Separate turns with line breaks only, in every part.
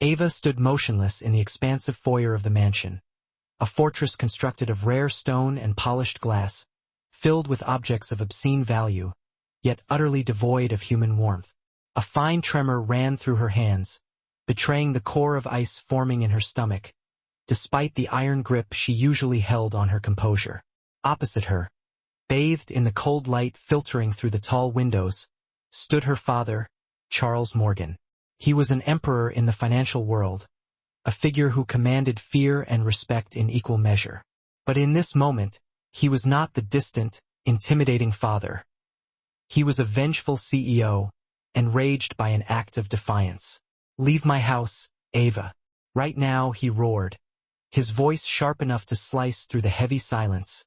Ava stood motionless in the expansive foyer of the mansion, a fortress constructed of rare stone and polished glass, filled with objects of obscene value, yet utterly devoid of human warmth. A fine tremor ran through her hands, betraying the core of ice forming in her stomach, despite the iron grip she usually held on her composure. Opposite her, bathed in the cold light filtering through the tall windows, stood her father, Charles Morgan. He was an emperor in the financial world, a figure who commanded fear and respect in equal measure. But in this moment, he was not the distant, intimidating father. He was a vengeful CEO, enraged by an act of defiance. "Leave my house, Ava. Right now," he roared, his voice sharp enough to slice through the heavy silence,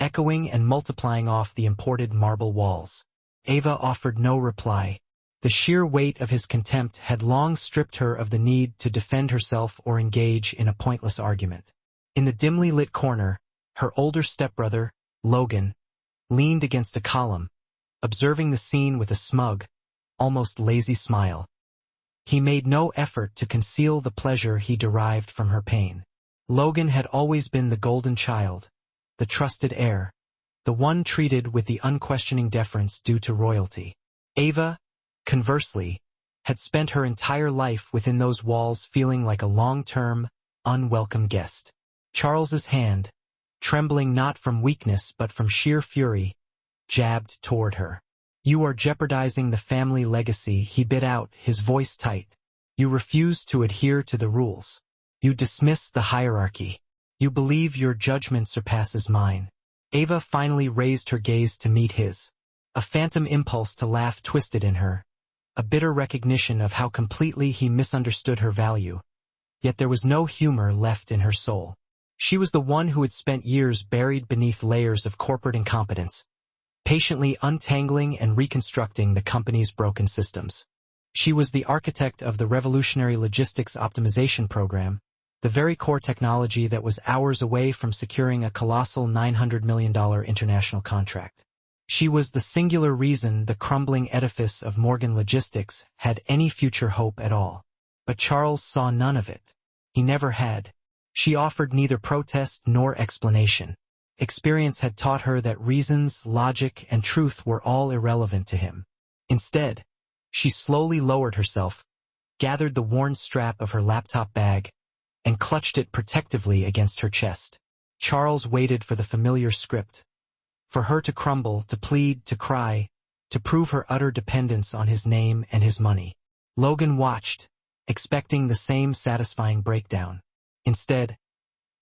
echoing and multiplying off the imported marble walls. Ava offered no reply. The sheer weight of his contempt had long stripped her of the need to defend herself or engage in a pointless argument. In the dimly lit corner, her older stepbrother, Logan, leaned against a column, observing the scene with a smug, almost lazy smile. He made no effort to conceal the pleasure he derived from her pain. Logan had always been the golden child, the trusted heir, the one treated with the unquestioning deference due to royalty. Ava, conversely, had spent her entire life within those walls feeling like a long-term, unwelcome guest. Charles's hand, trembling not from weakness but from sheer fury, jabbed toward her. "You are jeopardizing the family legacy," he bit out, his voice tight. "You refuse to adhere to the rules. You dismiss the hierarchy. You believe your judgment surpasses mine." Ava finally raised her gaze to meet his. A phantom impulse to laugh twisted in her, a bitter recognition of how completely he misunderstood her value. Yet there was no humor left in her soul. She was the one who had spent years buried beneath layers of corporate incompetence, patiently untangling and reconstructing the company's broken systems. She was the architect of the revolutionary logistics optimization program, the very core technology that was hours away from securing a colossal $900 million international contract. She was the singular reason the crumbling edifice of Morgan Logistics had any future hope at all. But Charles saw none of it. He never had. She offered neither protest nor explanation. Experience had taught her that reasons, logic, and truth were all irrelevant to him. Instead, she slowly lowered herself, gathered the worn strap of her laptop bag, and clutched it protectively against her chest. Charles waited for the familiar script. For her to crumble, to plead, to cry, to prove her utter dependence on his name and his money. Logan watched, expecting the same satisfying breakdown. Instead,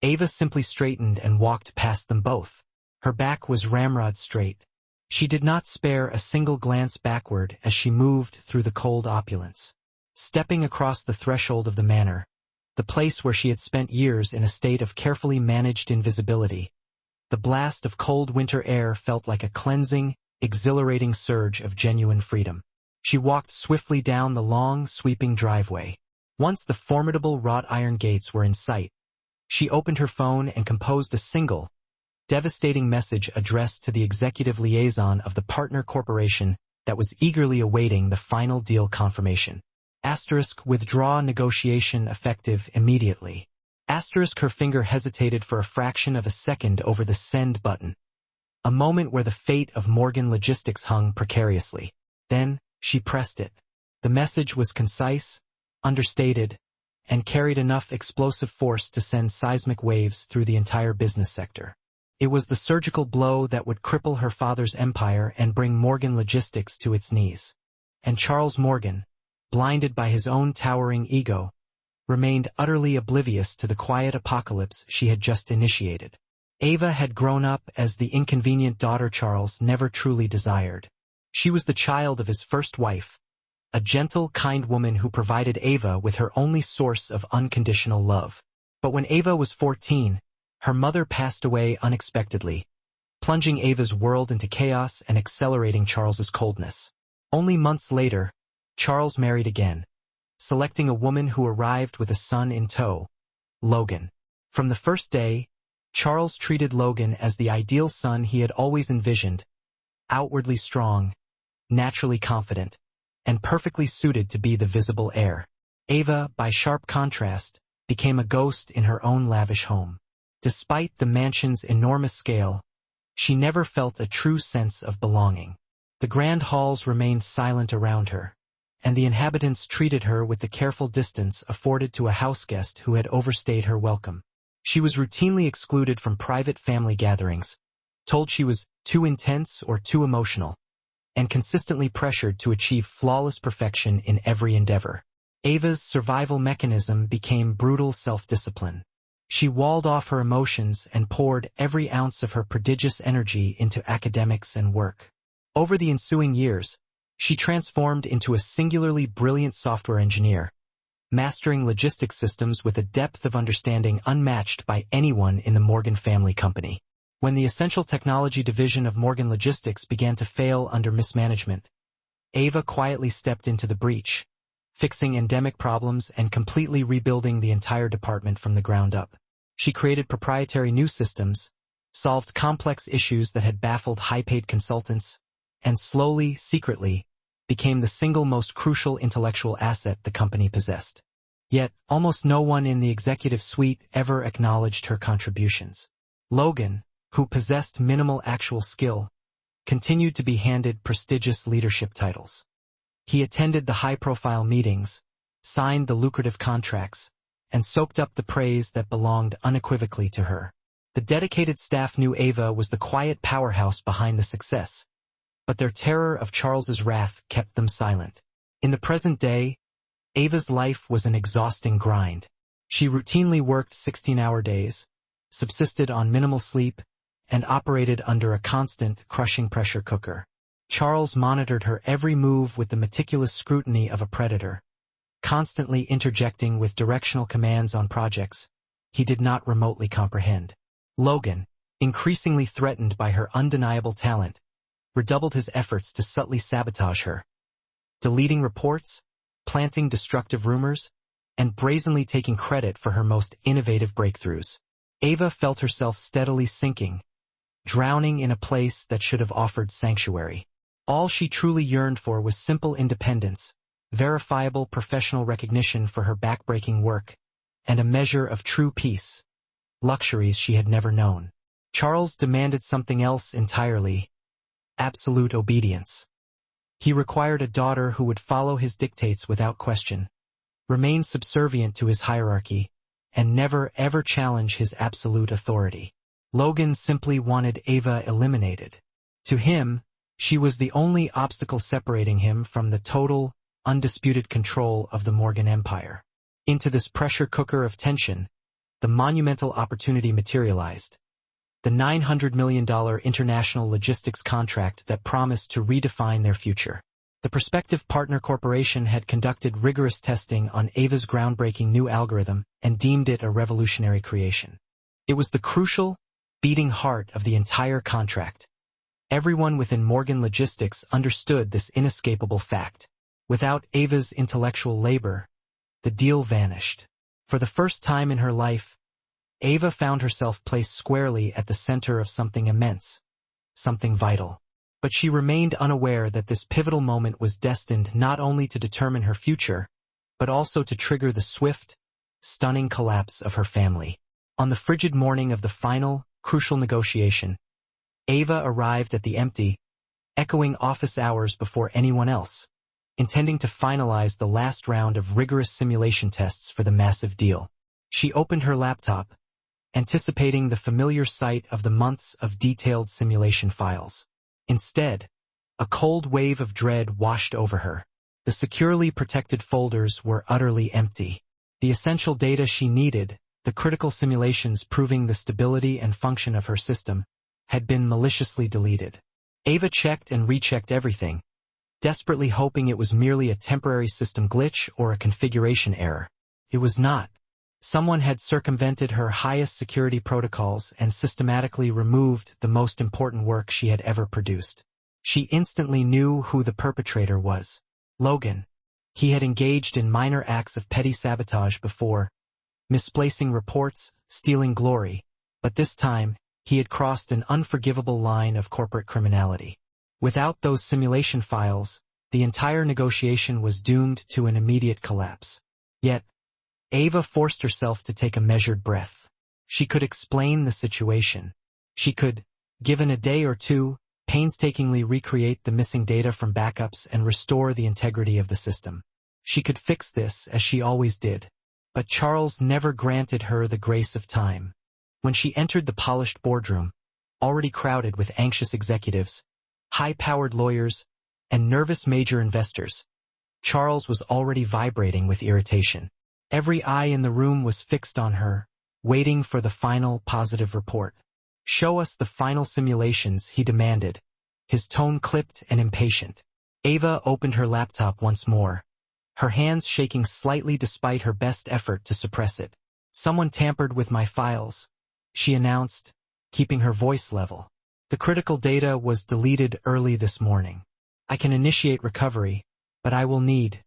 Ava simply straightened and walked past them both. Her back was ramrod straight. She did not spare a single glance backward as she moved through the cold opulence. Stepping across the threshold of the manor, the place where she had spent years in a state of carefully managed invisibility, the blast of cold winter air felt like a cleansing, exhilarating surge of genuine freedom. She walked swiftly down the long, sweeping driveway. Once the formidable wrought iron gates were in sight, she opened her phone and composed a single, devastating message addressed to the executive liaison of the partner corporation that was eagerly awaiting the final deal confirmation. * Withdraw negotiation effective immediately. * Her finger hesitated for a fraction of a second over the send button, a moment where the fate of Morgan Logistics hung precariously. Then, she pressed it. The message was concise, understated, and carried enough explosive force to send seismic waves through the entire business sector. It was the surgical blow that would cripple her father's empire and bring Morgan Logistics to its knees. And Charles Morgan, blinded by his own towering ego, remained utterly oblivious to the quiet apocalypse she had just initiated. Ava had grown up as the inconvenient daughter Charles never truly desired. She was the child of his first wife, a gentle, kind woman who provided Ava with her only source of unconditional love. But when Ava was 14, her mother passed away unexpectedly, plunging Ava's world into chaos and accelerating Charles's coldness. Only months later, Charles married again, selecting a woman who arrived with a son in tow, Logan. From the first day, Charles treated Logan as the ideal son he had always envisioned, outwardly strong, naturally confident, and perfectly suited to be the visible heir. Ava, by sharp contrast, became a ghost in her own lavish home. Despite the mansion's enormous scale, she never felt a true sense of belonging. The grand halls remained silent around her, and the inhabitants treated her with the careful distance afforded to a houseguest who had overstayed her welcome. She was routinely excluded from private family gatherings, told she was too intense or too emotional, and consistently pressured to achieve flawless perfection in every endeavor. Ava's survival mechanism became brutal self-discipline. She walled off her emotions and poured every ounce of her prodigious energy into academics and work. Over the ensuing years, she transformed into a singularly brilliant software engineer, mastering logistics systems with a depth of understanding unmatched by anyone in the Morgan family company. When the essential technology division of Morgan Logistics began to fail under mismanagement, Ava quietly stepped into the breach, fixing endemic problems and completely rebuilding the entire department from the ground up. She created proprietary new systems, solved complex issues that had baffled high-paid consultants, and slowly, secretly, became the single most crucial intellectual asset the company possessed. Yet, almost no one in the executive suite ever acknowledged her contributions. Logan, who possessed minimal actual skill, continued to be handed prestigious leadership titles. He attended the high-profile meetings, signed the lucrative contracts, and soaked up the praise that belonged unequivocally to her. The dedicated staff knew Ava was the quiet powerhouse behind the success, but their terror of Charles's wrath kept them silent. In the present day, Ava's life was an exhausting grind. She routinely worked 16-hour days, subsisted on minimal sleep, and operated under a constant, crushing pressure cooker. Charles monitored her every move with the meticulous scrutiny of a predator, constantly interjecting with directional commands on projects he did not remotely comprehend. Logan, increasingly threatened by her undeniable talent, redoubled his efforts to subtly sabotage her, deleting reports, planting destructive rumors, and brazenly taking credit for her most innovative breakthroughs. Ava felt herself steadily sinking, drowning in a place that should have offered sanctuary. All she truly yearned for was simple independence, verifiable professional recognition for her backbreaking work, and a measure of true peace, luxuries she had never known. Charles demanded something else entirely: absolute obedience. He required a daughter who would follow his dictates without question, remain subservient to his hierarchy, and never ever challenge his absolute authority. Logan simply wanted Ava eliminated. To him, she was the only obstacle separating him from the total, undisputed control of the Morgan Empire. Into this pressure cooker of tension, the monumental opportunity materialized. The $900 million international logistics contract that promised to redefine their future. The prospective partner corporation had conducted rigorous testing on Ava's groundbreaking new algorithm and deemed it a revolutionary creation. It was the crucial, beating heart of the entire contract. Everyone within Morgan Logistics understood this inescapable fact. Without Ava's intellectual labor, the deal vanished. For the first time in her life, Ava found herself placed squarely at the center of something immense, something vital. But she remained unaware that this pivotal moment was destined not only to determine her future, but also to trigger the swift, stunning collapse of her family. On the frigid morning of the final, crucial negotiation, Ava arrived at the empty, echoing office hours before anyone else, intending to finalize the last round of rigorous simulation tests for the massive deal. She opened her laptop, anticipating the familiar sight of the months of detailed simulation files. Instead, a cold wave of dread washed over her. The securely protected folders were utterly empty. The essential data she needed, the critical simulations proving the stability and function of her system, had been maliciously deleted. Ava checked and rechecked everything, desperately hoping it was merely a temporary system glitch or a configuration error. It was not. Someone had circumvented her highest security protocols and systematically removed the most important work she had ever produced. She instantly knew who the perpetrator was: Logan. He had engaged in minor acts of petty sabotage before, misplacing reports, stealing glory, but this time, he had crossed an unforgivable line of corporate criminality. Without those simulation files, the entire negotiation was doomed to an immediate collapse. Yet, Ava forced herself to take a measured breath. She could explain the situation. She could, given a day or two, painstakingly recreate the missing data from backups and restore the integrity of the system. She could fix this as she always did. But Charles never granted her the grace of time. When she entered the polished boardroom, already crowded with anxious executives, high-powered lawyers, and nervous major investors, Charles was already vibrating with irritation. Every eye in the room was fixed on her, waiting for the final positive report. "Show us the final simulations," he demanded, his tone clipped and impatient. Ava opened her laptop once more, her hands shaking slightly despite her best effort to suppress it. "Someone tampered with my files," she announced, keeping her voice level. "The critical data was deleted early this morning. I can initiate recovery, but I will need—"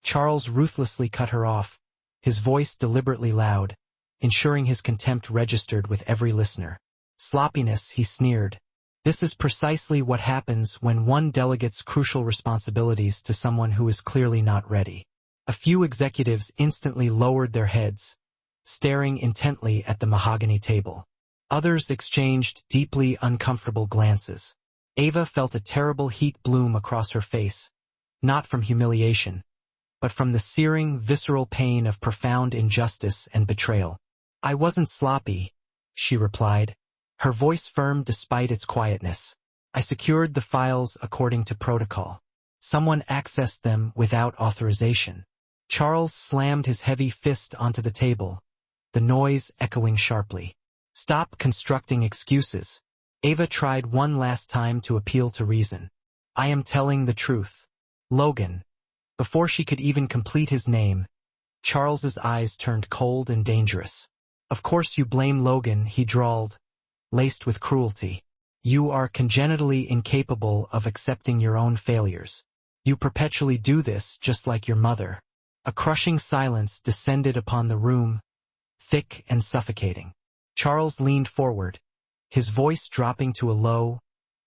Charles ruthlessly cut her off, his voice deliberately loud, ensuring his contempt registered with every listener. "Sloppiness," he sneered. "This is precisely what happens when one delegates crucial responsibilities to someone who is clearly not ready." A few executives instantly lowered their heads, staring intently at the mahogany table. Others exchanged deeply uncomfortable glances. Ava felt a terrible heat bloom across her face, not from humiliation, but from the searing, visceral pain of profound injustice and betrayal. "I wasn't sloppy," she replied, her voice firm despite its quietness. "I secured the files according to protocol. Someone accessed them without authorization." Charles slammed his heavy fist onto the table, the noise echoing sharply. "Stop constructing excuses." Ava tried one last time to appeal to reason. "I am telling the truth. Logan." Before she could even complete his name, Charles's eyes turned cold and dangerous. "Of course you blame Logan," he drawled, laced with cruelty. "You are congenitally incapable of accepting your own failures. You perpetually do this just like your mother." A crushing silence descended upon the room, thick and suffocating. Charles leaned forward, his voice dropping to a low,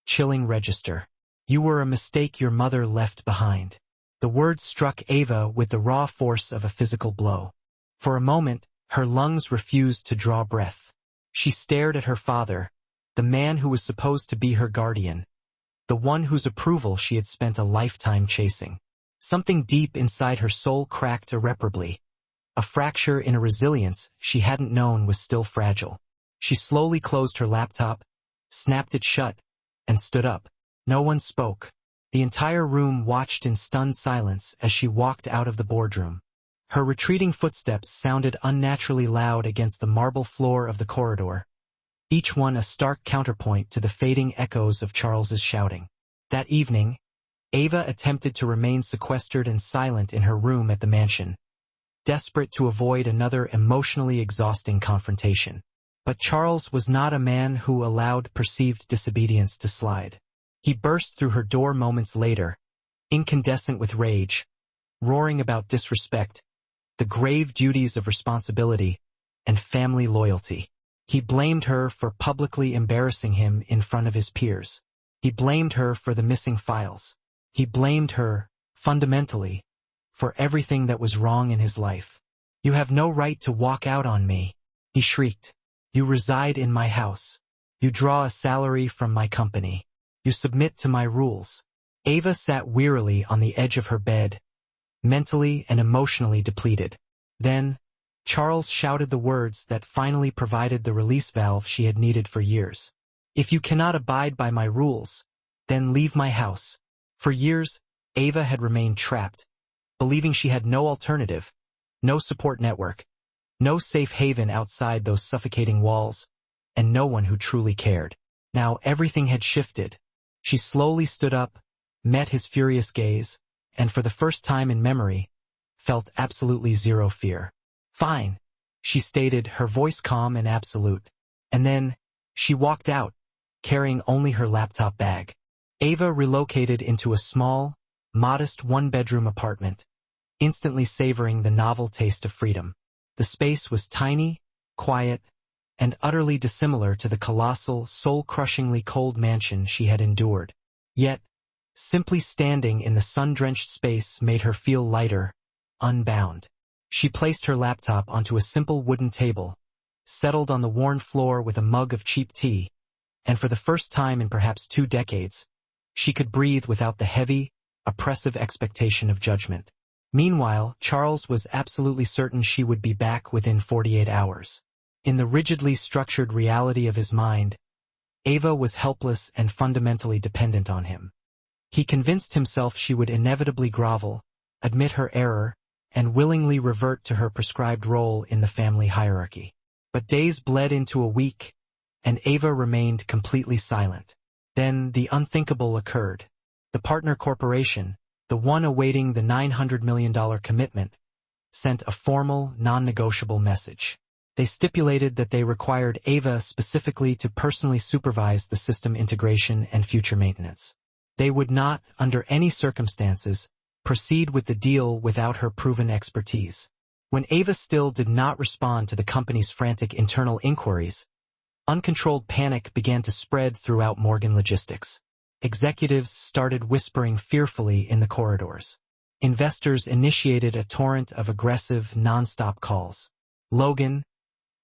chilling register. "You were a mistake your mother left behind." The words struck Ava with the raw force of a physical blow. For a moment, her lungs refused to draw breath. She stared at her father, the man who was supposed to be her guardian, the one whose approval she had spent a lifetime chasing. Something deep inside her soul cracked irreparably. A fracture in a resilience she hadn't known was still fragile. She slowly closed her laptop, snapped it shut, and stood up. No one spoke. The entire room watched in stunned silence as she walked out of the boardroom. Her retreating footsteps sounded unnaturally loud against the marble floor of the corridor, each one a stark counterpoint to the fading echoes of Charles's shouting. That evening, Ava attempted to remain sequestered and silent in her room at the mansion, desperate to avoid another emotionally exhausting confrontation. But Charles was not a man who allowed perceived disobedience to slide. He burst through her door moments later, incandescent with rage, roaring about disrespect, the grave duties of responsibility, and family loyalty. He blamed her for publicly embarrassing him in front of his peers. He blamed her for the missing files. He blamed her, fundamentally, for everything that was wrong in his life. "You have no right to walk out on me," he shrieked. "You reside in my house. You draw a salary from my company. You submit to my rules." Ava sat wearily on the edge of her bed, mentally and emotionally depleted. Then, Charles shouted the words that finally provided the release valve she had needed for years. "If you cannot abide by my rules, then leave my house." For years, Ava had remained trapped, believing she had no alternative, no support network, no safe haven outside those suffocating walls, and no one who truly cared. Now everything had shifted. She slowly stood up, met his furious gaze, and for the first time in memory, felt absolutely zero fear. "Fine," she stated, her voice calm and absolute. And then, she walked out, carrying only her laptop bag. Ava relocated into a small, modest one-bedroom apartment, instantly savoring the novel taste of freedom. The space was tiny, quiet, and utterly dissimilar to the colossal, soul-crushingly cold mansion she had endured. Yet, simply standing in the sun-drenched space made her feel lighter, unbound. She placed her laptop onto a simple wooden table, settled on the worn floor with a mug of cheap tea, and for the first time in perhaps 2 decades, she could breathe without the heavy, oppressive expectation of judgment. Meanwhile, Charles was absolutely certain she would be back within 48 hours. In the rigidly structured reality of his mind, Ava was helpless and fundamentally dependent on him. He convinced himself she would inevitably grovel, admit her error, and willingly revert to her prescribed role in the family hierarchy. But days bled into a week, and Ava remained completely silent. Then the unthinkable occurred. The partner corporation, the one awaiting the $900 million commitment, sent a formal, non-negotiable message. They stipulated that they required Ava specifically to personally supervise the system integration and future maintenance. They would not, under any circumstances, proceed with the deal without her proven expertise. When Ava still did not respond to the company's frantic internal inquiries, uncontrolled panic began to spread throughout Morgan Logistics. Executives started whispering fearfully in the corridors. Investors initiated a torrent of aggressive, non-stop calls. Logan,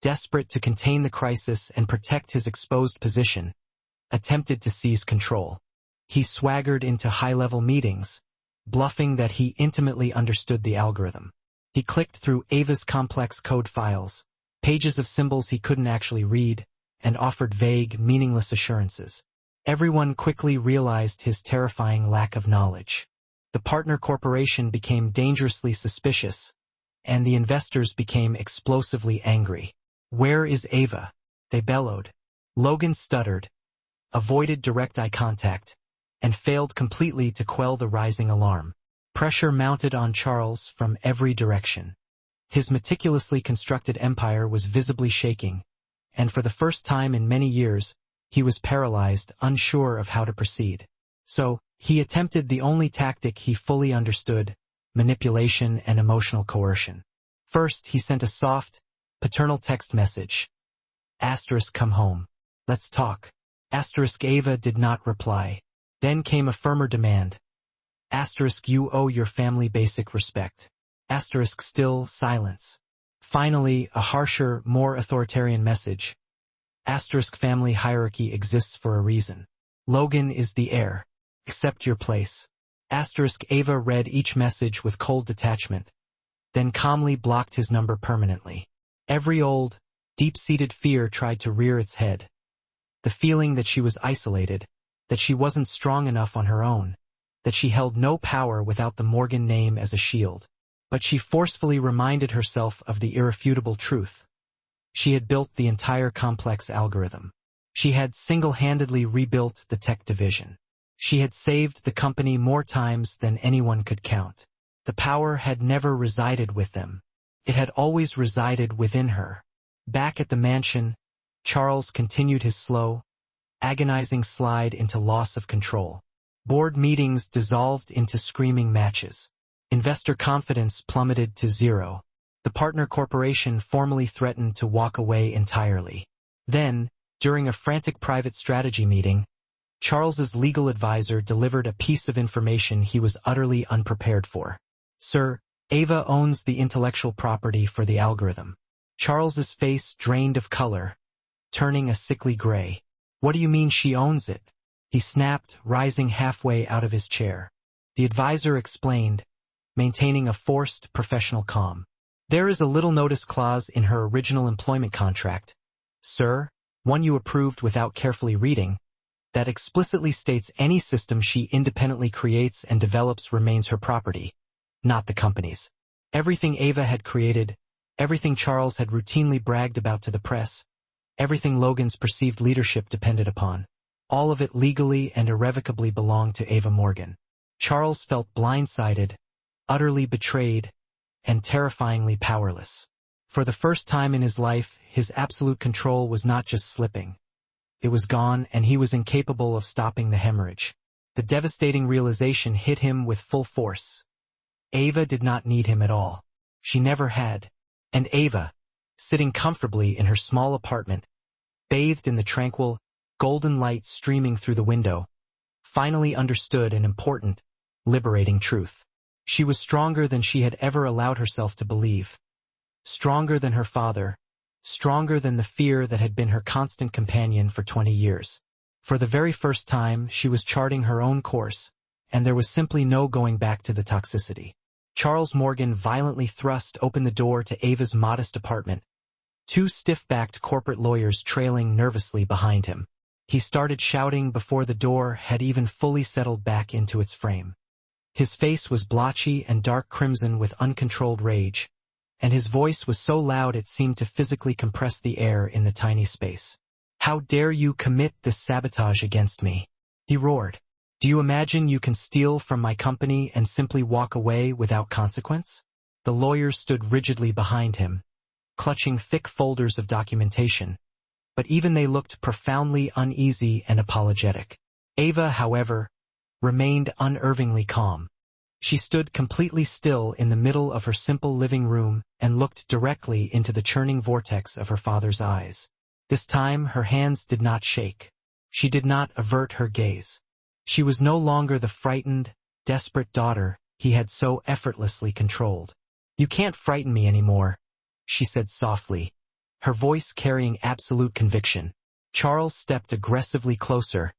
desperate to contain the crisis and protect his exposed position, attempted to seize control. He swaggered into high-level meetings, bluffing that he intimately understood the algorithm. He clicked through Ava's complex code files, pages of symbols he couldn't actually read, and offered vague, meaningless assurances. Everyone quickly realized his terrifying lack of knowledge. The partner corporation became dangerously suspicious, and the investors became explosively angry. "Where is Ava?" they bellowed. Logan stuttered, avoided direct eye contact, and failed completely to quell the rising alarm. Pressure mounted on Charles from every direction. His meticulously constructed empire was visibly shaking, and for the first time in many years, he was paralyzed, unsure of how to proceed. So, he attempted the only tactic he fully understood: manipulation and emotional coercion. First, he sent a soft, paternal text message. "Come home. Let's talk." Ava did not reply. Then came a firmer demand. "You owe your family basic respect." Still silence. Finally, a harsher, more authoritarian message. "Family hierarchy exists for a reason. Logan is the heir. Accept your place." Ava read each message with cold detachment, then calmly blocked his number permanently. Every old, deep-seated fear tried to rear its head. The feeling that she was isolated, that she wasn't strong enough on her own, that she held no power without the Morgan name as a shield. But she forcefully reminded herself of the irrefutable truth. She had built the entire complex algorithm. She had single-handedly rebuilt the tech division. She had saved the company more times than anyone could count. The power had never resided with them. It had always resided within her. Back at the mansion, Charles continued his slow, agonizing slide into loss of control. Board meetings dissolved into screaming matches. Investor confidence plummeted to zero. The partner corporation formally threatened to walk away entirely. Then, during a frantic private strategy meeting, Charles's legal advisor delivered a piece of information he was utterly unprepared for. "Sir, Ava owns the intellectual property for the algorithm." Charles's face drained of color, turning a sickly gray. "What do you mean she owns it?" he snapped, rising halfway out of his chair. The advisor explained, maintaining a forced, professional calm. "There is a little notice clause in her original employment contract, sir, one you approved without carefully reading, that explicitly states any system she independently creates and develops remains her property, not the company's. Everything Ava had created, everything Charles had routinely bragged about to the press, everything Logan's perceived leadership depended upon, all of it legally and irrevocably belonged to Ava Morgan." Charles felt blindsided, utterly betrayed, and terrifyingly powerless. For the first time in his life, his absolute control was not just slipping. It was gone, and he was incapable of stopping the hemorrhage. The devastating realization hit him with full force. Ava did not need him at all. She never had. And Ava, sitting comfortably in her small apartment, bathed in the tranquil, golden light streaming through the window, finally understood an important, liberating truth. She was stronger than she had ever allowed herself to believe. Stronger than her father. Stronger than the fear that had been her constant companion for 20 years. For the very first time, she was charting her own course, and there was simply no going back to the toxicity. Charles Morgan violently thrust open the door to Ava's modest apartment, two stiff-backed corporate lawyers trailing nervously behind him. He started shouting before the door had even fully settled back into its frame. His face was blotchy and dark crimson with uncontrolled rage, and his voice was so loud it seemed to physically compress the air in the tiny space. "How dare you commit this sabotage against me?" he roared. "Do you imagine you can steal from my company and simply walk away without consequence?" The lawyers stood rigidly behind him, clutching thick folders of documentation, but even they looked profoundly uneasy and apologetic. Ava, however, remained unervingly calm. She stood completely still in the middle of her simple living room and looked directly into the churning vortex of her father's eyes. This time her hands did not shake. She did not avert her gaze. She was no longer the frightened, desperate daughter he had so effortlessly controlled. "You can't frighten me anymore," she said softly, her voice carrying absolute conviction. Charles stepped aggressively closer,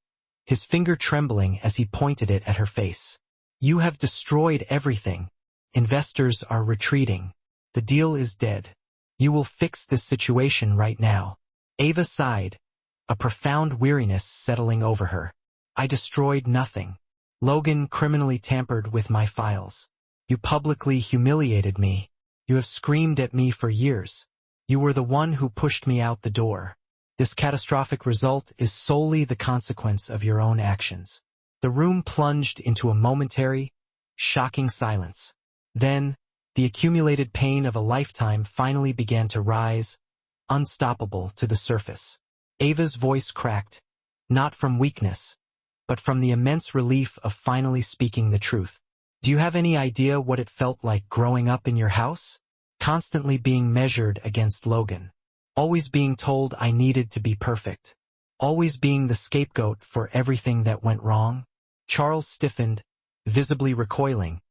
his finger trembling as he pointed it at her face. "You have destroyed everything. Investors are retreating. The deal is dead. You will fix this situation right now." Ava sighed, a profound weariness settling over her. "I destroyed nothing. Logan criminally tampered with my files. You publicly humiliated me. You have screamed at me for years. You were the one who pushed me out the door. This catastrophic result is solely the consequence of your own actions." The room plunged into a momentary, shocking silence. Then, the accumulated pain of a lifetime finally began to rise, unstoppable, to the surface. Ava's voice cracked, not from weakness, but from the immense relief of finally speaking the truth. "Do you have any idea what it felt like growing up in your house? Constantly being measured against Logan. Always being told I needed to be perfect. Always being the scapegoat for everything that went wrong?" Charles stiffened, visibly recoiling,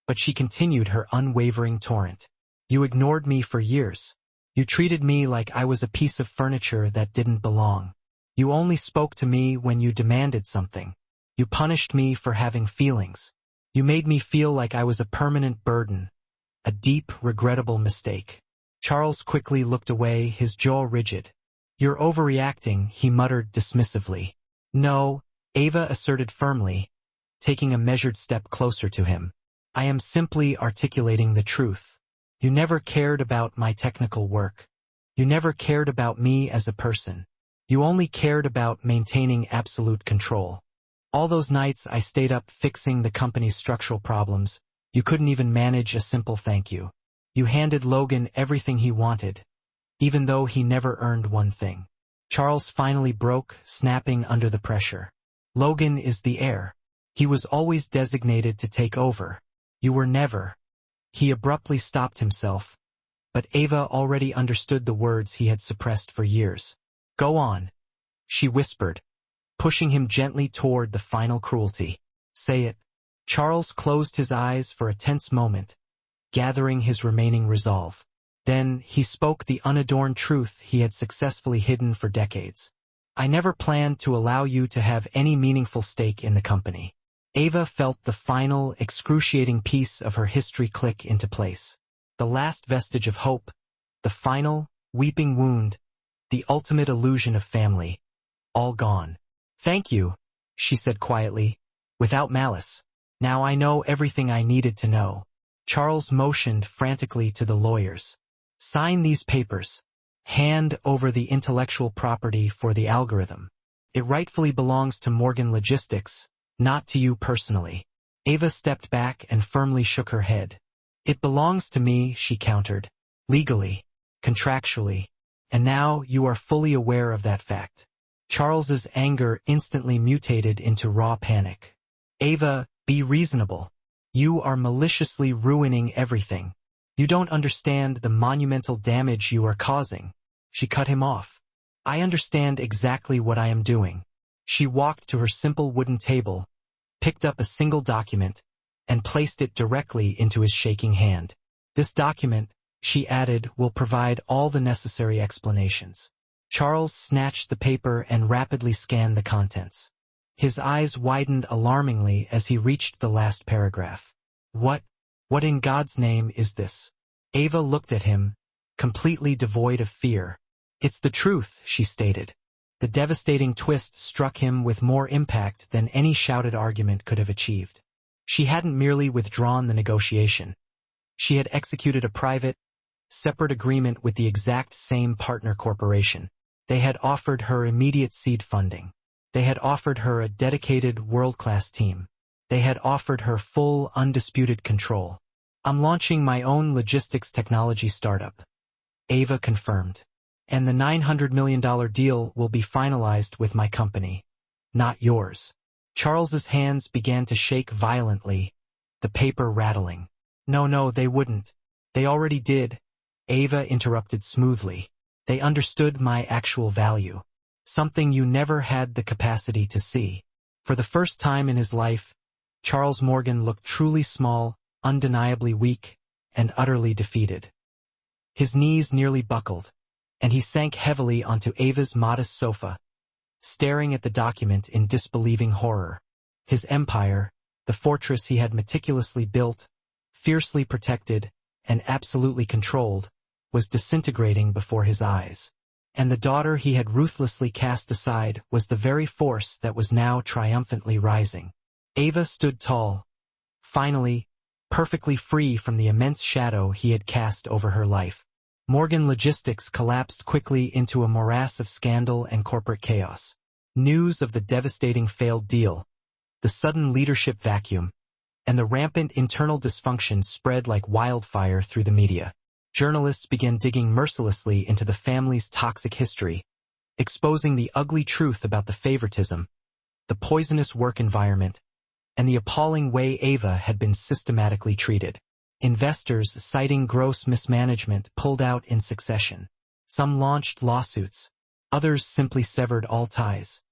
but she continued her unwavering torrent. "You ignored me for years. You treated me like I was a piece of furniture that didn't belong. You only spoke to me when you demanded something. You punished me for having feelings. You made me feel like I was a permanent burden, a deep, regrettable mistake." Charles quickly looked away, his jaw rigid. "You're overreacting," he muttered dismissively. "No," Ava asserted firmly, taking a measured step closer to him. "I am simply articulating the truth. You never cared about my technical work. You never cared about me as a person. You only cared about maintaining absolute control. All those nights I stayed up fixing the company's structural problems, you couldn't even manage a simple thank you. You handed Logan everything he wanted, even though he never earned one thing." Charles finally broke, snapping under the pressure. "Logan is the heir. He was always designated to take over. You were never." He abruptly stopped himself, but Ava already understood the words he had suppressed for years. "Go on," she whispered, pushing him gently toward the final cruelty. "Say it." Charles closed his eyes for a tense moment, gathering his remaining resolve. Then he spoke the unadorned truth he had successfully hidden for decades. "I never planned to allow you to have any meaningful stake in the company." Ava felt the final, excruciating piece of her history click into place. The last vestige of hope, the final, weeping wound, the ultimate illusion of family, all gone. "Thank you," she said quietly, without malice. "Now I know everything I needed to know." Charles motioned frantically to the lawyers. "Sign these papers. Hand over the intellectual property for the algorithm. It rightfully belongs to Morgan Logistics, not to you personally." Ava stepped back and firmly shook her head. "It belongs to me," she countered. "Legally, contractually, and now you are fully aware of that fact." Charles's anger instantly mutated into raw panic. "Ava, be reasonable. You are maliciously ruining everything. You don't understand the monumental damage you are causing." She cut him off. "I understand exactly what I am doing." She walked to her simple wooden table, picked up a single document, and placed it directly into his shaking hand. "This document," she added, "will provide all the necessary explanations." Charles snatched the paper and rapidly scanned the contents. His eyes widened alarmingly as he reached the last paragraph. What in God's name is this?" Ava looked at him, completely devoid of fear. "It's the truth," she stated. The devastating twist struck him with more impact than any shouted argument could have achieved. She hadn't merely withdrawn the negotiation. She had executed a private, separate agreement with the exact same partner corporation. They had offered her immediate seed funding. They had offered her a dedicated world-class team. They had offered her full, undisputed control. "I'm launching my own logistics technology startup," Ava confirmed. "And the $900 million deal will be finalized with my company, not yours." Charles's hands began to shake violently, the paper rattling. No, they wouldn't. "They already did," Ava interrupted smoothly. "They understood my actual value. Something you never had the capacity to see." For the first time in his life, Charles Morgan looked truly small, undeniably weak, and utterly defeated. His knees nearly buckled, and he sank heavily onto Ava's modest sofa, staring at the document in disbelieving horror. His empire, the fortress he had meticulously built, fiercely protected, and absolutely controlled, was disintegrating before his eyes. And the daughter he had ruthlessly cast aside was the very force that was now triumphantly rising. Ava stood tall, finally, perfectly free from the immense shadow he had cast over her life. Morgan Logistics collapsed quickly into a morass of scandal and corporate chaos. News of the devastating failed deal, the sudden leadership vacuum, and the rampant internal dysfunction spread like wildfire through the media. Journalists began digging mercilessly into the family's toxic history, exposing the ugly truth about the favoritism, the poisonous work environment, and the appalling way Ava had been systematically treated. Investors, citing gross mismanagement, pulled out in succession. Some launched lawsuits. Others simply severed all ties.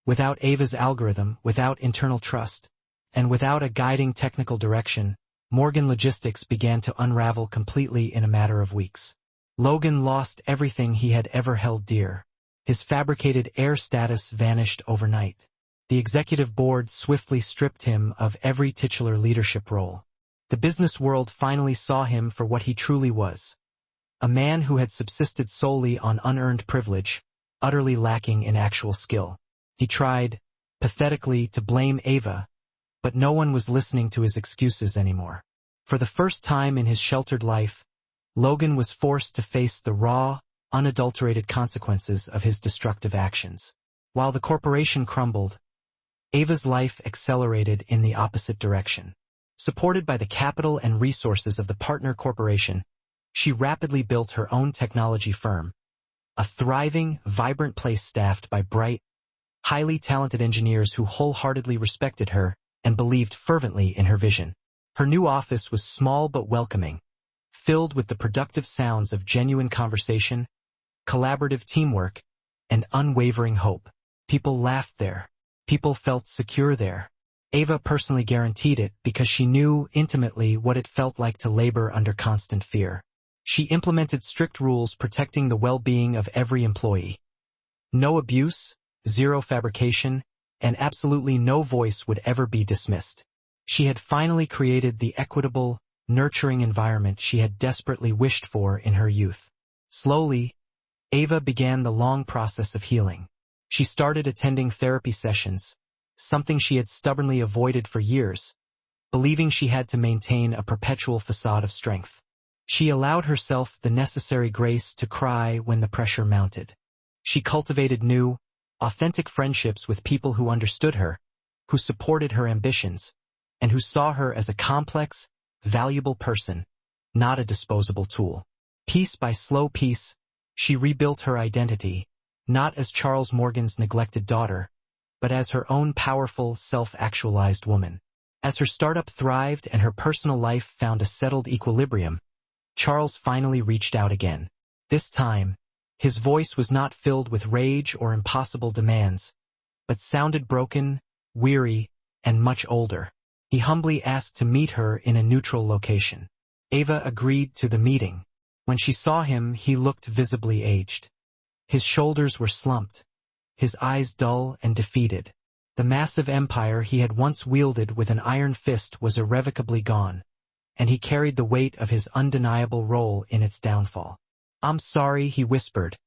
Without Ava's algorithm, without internal trust, and without a guiding technical direction, Morgan Logistics began to unravel completely in a matter of weeks. Logan lost everything he had ever held dear. His fabricated heir status vanished overnight. The executive board swiftly stripped him of every titular leadership role. The business world finally saw him for what he truly was. A man who had subsisted solely on unearned privilege, utterly lacking in actual skill. He tried, pathetically, to blame Ava, but no one was listening to his excuses anymore. For the first time in his sheltered life, Logan was forced to face the raw, unadulterated consequences of his destructive actions. While the corporation crumbled, Ava's life accelerated in the opposite direction. Supported by the capital and resources of the partner corporation, she rapidly built her own technology firm, a thriving, vibrant place staffed by bright, highly talented engineers who wholeheartedly respected her and believed fervently in her vision. Her new office was small but welcoming, filled with the productive sounds of genuine conversation, collaborative teamwork, and unwavering hope. People laughed there. People felt secure there. Ava personally guaranteed it because she knew intimately what it felt like to labor under constant fear. She implemented strict rules protecting the well-being of every employee. No abuse, zero fabrication, and absolutely no voice would ever be dismissed. She had finally created the equitable, nurturing environment she had desperately wished for in her youth. Slowly, Ava began the long process of healing. She started attending therapy sessions, something she had stubbornly avoided for years, believing she had to maintain a perpetual facade of strength. She allowed herself the necessary grace to cry when the pressure mounted. She cultivated new, authentic friendships with people who understood her, who supported her ambitions, and who saw her as a complex, valuable person, not a disposable tool. Piece by slow piece, she rebuilt her identity, not as Charles Morgan's neglected daughter, but as her own powerful, self-actualized woman. As her startup thrived and her personal life found a settled equilibrium, Charles finally reached out again. This time, his voice was not filled with rage or impossible demands, but sounded broken, weary, and much older. He humbly asked to meet her in a neutral location. Ava agreed to the meeting. When she saw him, he looked visibly aged. His shoulders were slumped, his eyes dull and defeated. The massive empire he had once wielded with an iron fist was irrevocably gone, and he carried the weight of his undeniable role in its downfall. "I'm sorry," he whispered,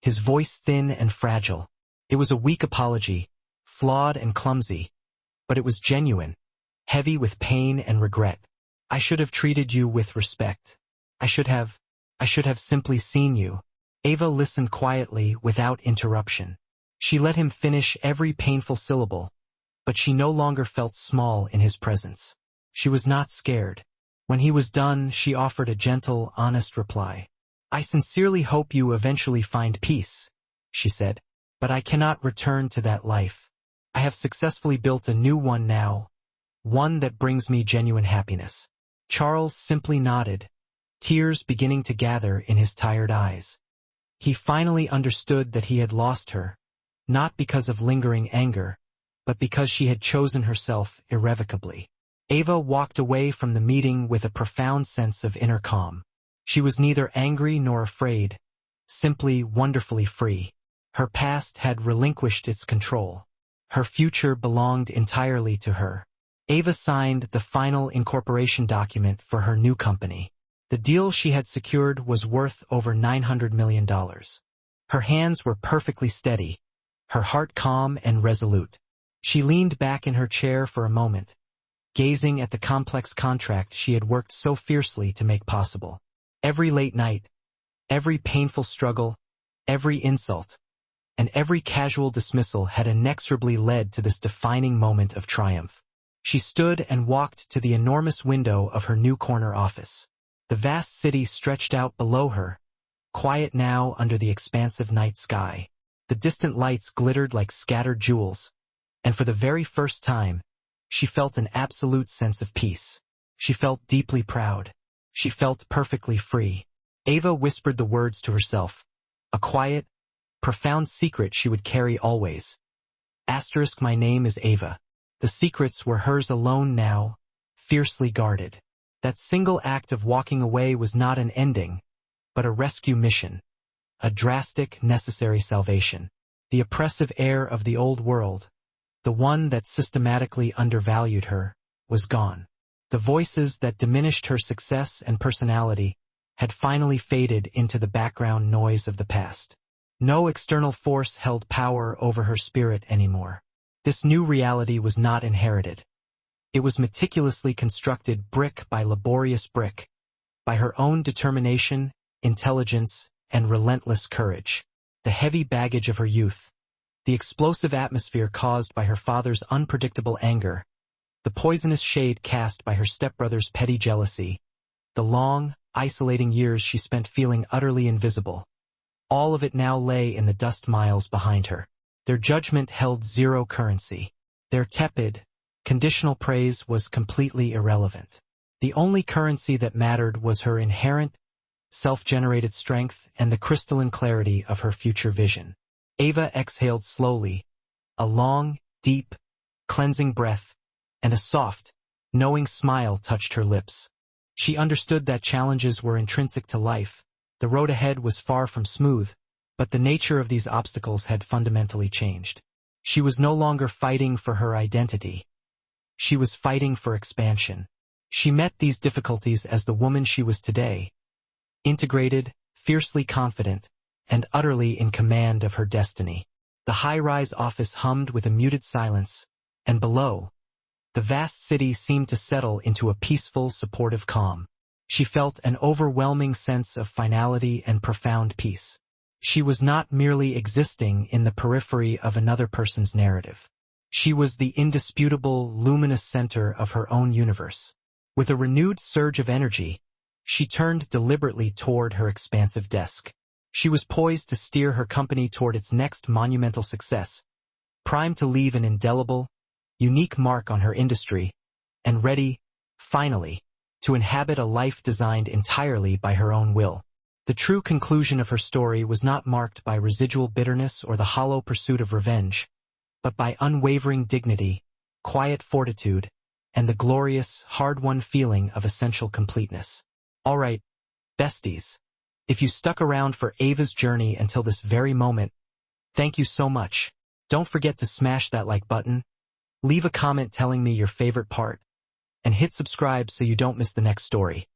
his voice thin and fragile. It was a weak apology, flawed and clumsy, but it was genuine, heavy with pain and regret. "I should have treated you with respect. I should have simply seen you." Ava listened quietly without interruption. She let him finish every painful syllable, but she no longer felt small in his presence. She was not scared. When he was done, she offered a gentle, honest reply. "I sincerely hope you eventually find peace," she said, "but I cannot return to that life. I have successfully built a new one now, one that brings me genuine happiness." Charles simply nodded, tears beginning to gather in his tired eyes. He finally understood that he had lost her, not because of lingering anger, but because she had chosen herself irrevocably. Ava walked away from the meeting with a profound sense of inner calm. She was neither angry nor afraid, simply wonderfully free. Her past had relinquished its control. Her future belonged entirely to her. Ava signed the final incorporation document for her new company. The deal she had secured was worth over $900 million. Her hands were perfectly steady, her heart calm and resolute. She leaned back in her chair for a moment, gazing at the complex contract she had worked so fiercely to make possible. Every late night, every painful struggle, every insult, and every casual dismissal had inexorably led to this defining moment of triumph. She stood and walked to the enormous window of her new corner office. The vast city stretched out below her, quiet now under the expansive night sky. The distant lights glittered like scattered jewels, and for the very first time, she felt an absolute sense of peace. She felt deeply proud. She felt perfectly free. Ava whispered the words to herself, a quiet, profound secret she would carry always. My name is Ava. The secrets were hers alone now, fiercely guarded. That single act of walking away was not an ending, but a rescue mission, a drastic, necessary salvation. The oppressive air of the old world, the one that systematically undervalued her, was gone. The voices that diminished her success and personality had finally faded into the background noise of the past. No external force held power over her spirit anymore. This new reality was not inherited. It was meticulously constructed brick by laborious brick, by her own determination, intelligence, and relentless courage. The heavy baggage of her youth, the explosive atmosphere caused by her father's unpredictable anger, the poisonous shade cast by her stepbrother's petty jealousy, the long, isolating years she spent feeling utterly invisible. All of it now lay in the dust miles behind her. Their judgment held zero currency. Their tepid, conditional praise was completely irrelevant. The only currency that mattered was her inherent, self-generated strength and the crystalline clarity of her future vision. Ava exhaled slowly, a long, deep, cleansing breath, and a soft, knowing smile touched her lips. She understood that challenges were intrinsic to life. The road ahead was far from smooth, but the nature of these obstacles had fundamentally changed. She was no longer fighting for her identity. She was fighting for expansion. She met these difficulties as the woman she was today, integrated, fiercely confident, and utterly in command of her destiny. The high-rise office hummed with a muted silence, and below, the vast city seemed to settle into a peaceful, supportive calm. She felt an overwhelming sense of finality and profound peace. She was not merely existing in the periphery of another person's narrative. She was the indisputable, luminous center of her own universe. With a renewed surge of energy, she turned deliberately toward her expansive desk. She was poised to steer her company toward its next monumental success, primed to leave an indelible, unique mark on her industry, and ready, finally, to inhabit a life designed entirely by her own will. The true conclusion of her story was not marked by residual bitterness or the hollow pursuit of revenge, but by unwavering dignity, quiet fortitude, and the glorious, hard-won feeling of essential completeness. Alright, besties. If you stuck around for Ava's journey until this very moment, thank you so much. Don't forget to smash that like button, leave a comment telling me your favorite part, and hit subscribe so you don't miss the next story.